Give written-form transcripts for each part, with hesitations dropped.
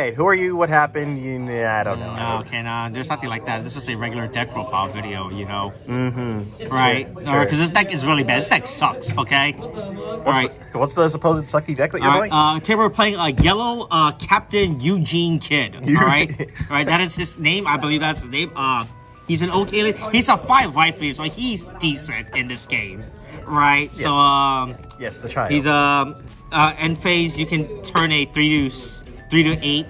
right, who are you? What happened? I don't know. Okay, no, there's nothing like that. This is a regular deck profile video, you know. Mm-hmm. Right? Sure. Because this deck is really bad. This deck sucks, okay? What's the supposed sucky deck that you're playing? Today we're playing a yellow Captain Eugene Kid. Alright? Alright, that is his name. I believe that's his name. He's an okay. He's a 5 life leader, so he's decent in this game. Right? Yes. So, yes, the child. He's end phase, you can turn a 3 to 8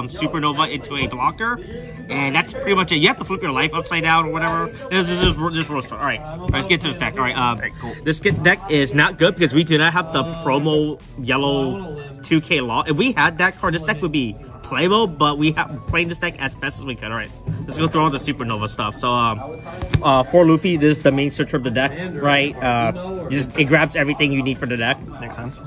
supernova into a blocker, and that's pretty much it. You have to flip your life upside down or whatever. This real stuff. All right, let's get to this deck. All right, cool. This deck is not good because we do not have the promo yellow 2K law. If we had that card, this deck would be playable, but we have playing this deck as best as we can. All right, let's go through all the supernova stuff. So, for Luffy, this is the main searcher of the deck, right? It grabs everything you need for the deck. Makes sense.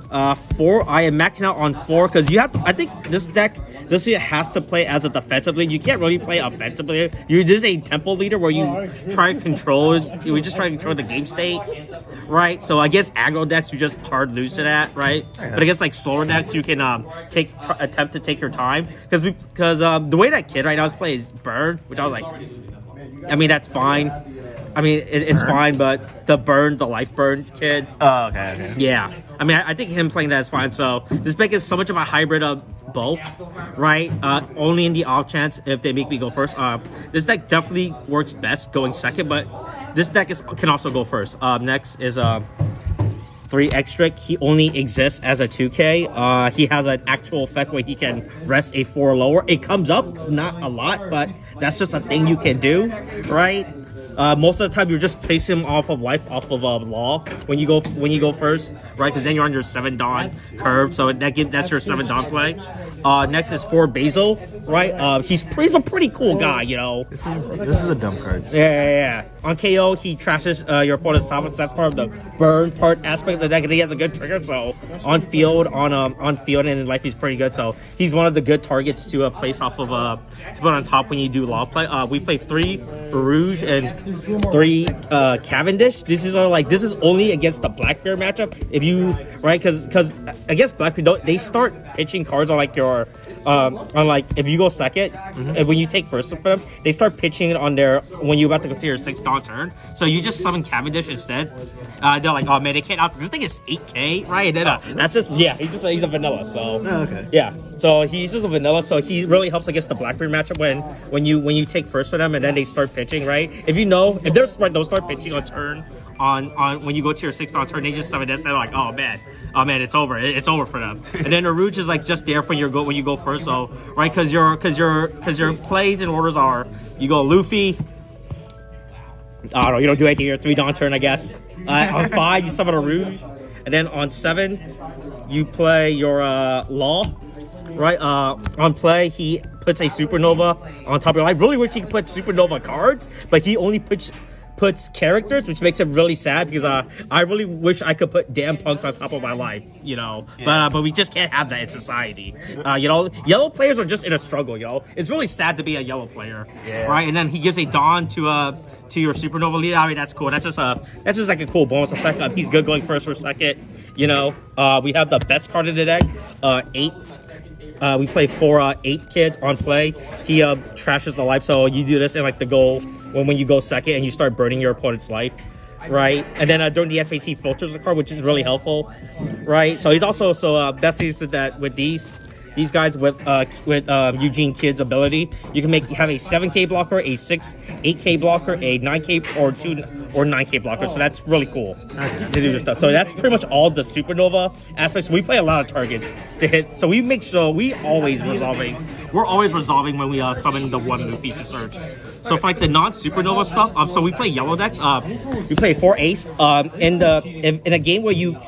4, I am maxing out on 4 because you have. I think this deck has to play as a defensive leader. You can't really play offensively. This is a tempo leader where you try to control. We just try to control the game state, right? So I guess aggro decks you just hard lose to that, right? But I guess like slower decks you can attempt to take your time because the way that kid right now is playing is burn, which I was like, I mean that's fine. I mean it's fine, but the life burn kid. Oh, okay. Yeah, I mean I think him playing that is fine. So this deck is so much of a hybrid of both, right? Only in the off chance if they make me go first. This deck definitely works best going second, but this deck can also go first. Next is 3 extra. He only exists as a 2K. He has an actual effect where he can rest a 4 or lower. It comes up, not a lot, but that's just a thing you can do, right? Most of the time, you're just placing him off of life, off of law when you go first, right? Because then you're on your 7 Dawn curve, so that's your 7 Dawn play. Next is 4 Basil, right? He's a pretty cool guy, you know. This is a dumb card. Yeah. On KO, he trashes your opponent's top. That's part of the burn part aspect of the deck, and he has a good trigger. So on field and in life, he's pretty good. So he's one of the good targets to place off of to put on top when you do law play. We play 3 Rouge and 3 Cavendish. This is only against the Blackbeard matchup. If you because against Blackbeard they start pitching cards on like your if you go second and when you take first for them, they start pitching it on their when you're about to go to your 6th Dawn turn. So you just summon Cavendish instead. They're like, oh man, they can't out. This thing is 8K, right? And then that's just he's a vanilla. So so he's just a vanilla. So he really helps against the Blackbeard matchup when you take first for them and then they start pitching, right? If they're smart, they'll start pitching on turn on when you go to your 6th Dawn turn. They just summon this. They're like, oh man, it's over. It's over for them. And then the Rouge is like just there for when you go first. So right, because your plays and orders are you go Luffy. I don't know. You don't do anything. Your 3 Dawn turn, I guess. On 5, you summon a Rouge, and then on 7, you play your Law. Right. On play, he puts a Supernova on top of your life. I really wish he could put Supernova cards, but he only puts characters, which makes it really sad because I really wish I could put damn punks on top of my life, you know. Yeah. But we just can't have that in society. You know, yellow players are just in a struggle, you know. It's really sad to be a yellow player, right? And then he gives a Dawn to your Supernova leader. I mean, that's cool. That's just like a cool bonus effect. He's good going first or second, you know. We have the best card in the deck, 8. We play 4 8 kids on play. He trashes the life, so you do this in like the goal when you go second and you start burning your opponent's life, right? And then during the FAC filters the card, which is really helpful, right? So he's also best thing is that with these guys with Eugene Kid's ability, you can have a 7K blocker, a 8K blocker, a 9K or 2 or 9K blocker. So that's really cool to do this stuff. So that's pretty much all the Supernova aspects. We play a lot of targets to hit. So we make sure we're always resolving when we summon the 1 Luffy to search. So for like the non-Supernova stuff, so we play yellow decks. We play 4 Ace. In a game where you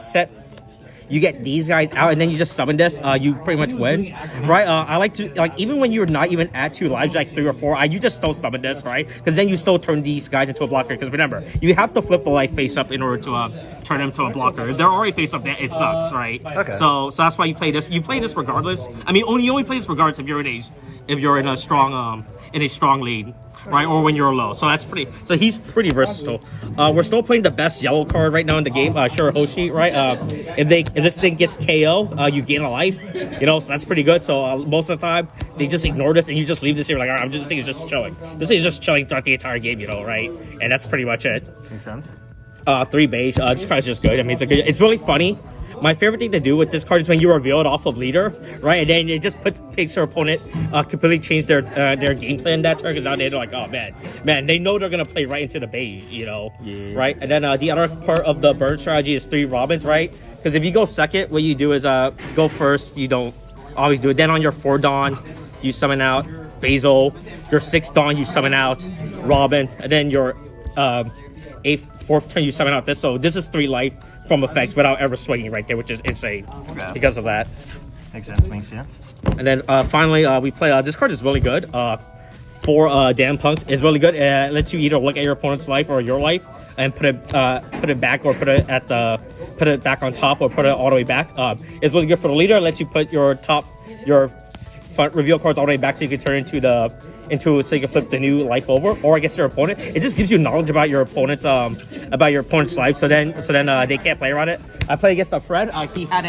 get these guys out and then you just summon this, you pretty much win, right? I like to even when you're not even at 2 lives, like 3 or 4, you just still summon this, right? Because then you still turn these guys into a blocker. Because remember, you have to flip the life face up in order to turn them to a blocker. If they're already face up, it sucks, right? Okay. So that's why you play this. You play this regardless. I mean, you only play this regardless if you're in a strong in a strong lead, right, or when you're low. So that's pretty. So he's pretty versatile. We're still playing the best yellow card right now in the game, Shirahoshi, right? If this thing gets KO, you gain a life, you know. So that's pretty good. So most of the time they just ignore this and you just leave this here like, all right, I'm just thinking it's just chilling. This thing is just chilling throughout the entire game, you know, right? And that's pretty much it. Makes sense. 3 beige. This card is just good. I mean, it's really funny. My favorite thing to do with this card is when you reveal it off of leader, right? And then it just makes your opponent completely change their game plan that turn, because now they're like, oh man, they know they're gonna play right into the beige, you know, right? And then the other part of the burn strategy is 3 Robins, right? Because if you go second, what you do is go first. You don't always do it. Then on your 4 Dawn, you summon out Basil. Your 6 Dawn, you summon out Robin, and then your 4th turn, you summon out this. So this is 3 life from effects without ever swinging right there, which is insane because of that. Makes sense. And then finally, we play. This card is really good. 4 Damn Punks is really good. It lets you either look at your opponent's life or your life and put it back, or put it back on top, or put it all the way back. It's really good for the leader. It lets you put your front reveal cards all the way back, so you can turn so you can flip the new life over or against your opponent. It just gives you knowledge about your opponent's life, so then they can't play around it. I played against a Fred. He had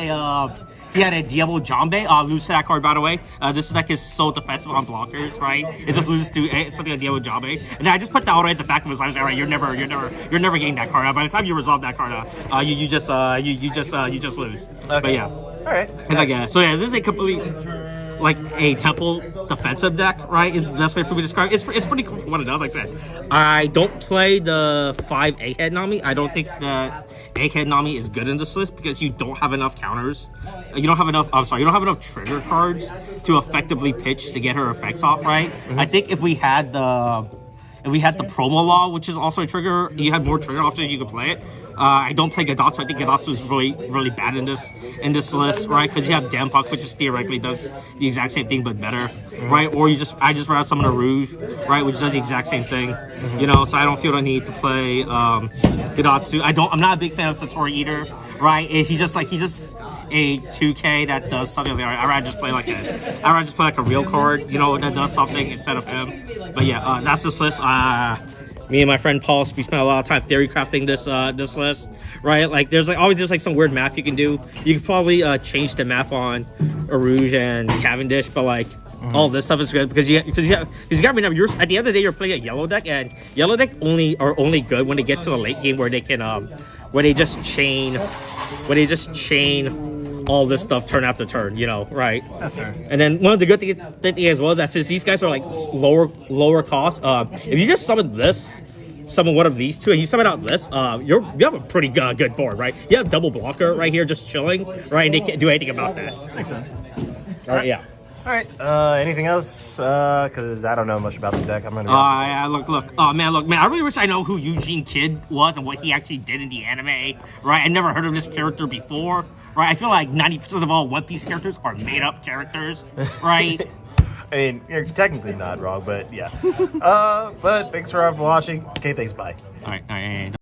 a Diablo Jambe. Lose to that card, by the way. This deck is so defensive on blockers, right? It just loses to something like Diablo Jambe. And then I just put that all right at the back of his life. I was like, all right, you're never getting that card. By the time you resolve that card, you just lose. Okay. But yeah. All right. It's like, yeah. So yeah, this is a complete, like, a temple defensive deck, right? Is the best way for me to describe it. It's pretty cool for what it does. Like I said, I don't play the 5 Egghead Nami. I don't think that Egghead Nami is good in this list because you don't have enough counters. You don't have enough trigger cards to effectively pitch to get her effects off, right? I think if we had the promo law, which is also a trigger, you had more trigger options, you could play it. I don't play Gadatsu. I think Gadatsu is really bad in this list, right? Because you have Damn Puck, which just theoretically does the exact same thing but better, right? Or I just route summon a Rouge, right, which does the exact same thing, you know. So I don't feel the need to play Gadatsu. I'm not a big fan of Satori either, right? He's just a 2K that does something. Like, I'd rather just play like a real card, you know, that does something instead of him. But yeah, that's this list. Me and my friend Paul, we spent a lot of time theory crafting this list, right? Like there's always some weird math you can do. You could probably change the math on Arouge and Cavendish, but like all this stuff is good because you gotta remember, at the end of the day you're playing a yellow deck, and yellow deck are only good when they get to the late game where they can where they just chain all this stuff turn after turn, you know, right? That's right. And then one of the good things as well is that since these guys are like lower cost, if you just summon one of these 2 and you summon out this, you have a pretty good board, right? You have double blocker right here just chilling, right? And they can't do anything about that. Makes sense. All right, yeah. All right. Anything else? Because I don't know much about the deck. I'm gonna. Yeah. Look. Oh man. I really wish I know who Eugene Kidd was and what he actually did in the anime. Right. I never heard of this character before. Right. I feel like 90% of all One Piece characters are made up characters. Right. I mean, you're technically not wrong, but yeah. But thanks for watching. Okay. Thanks. Bye. All right.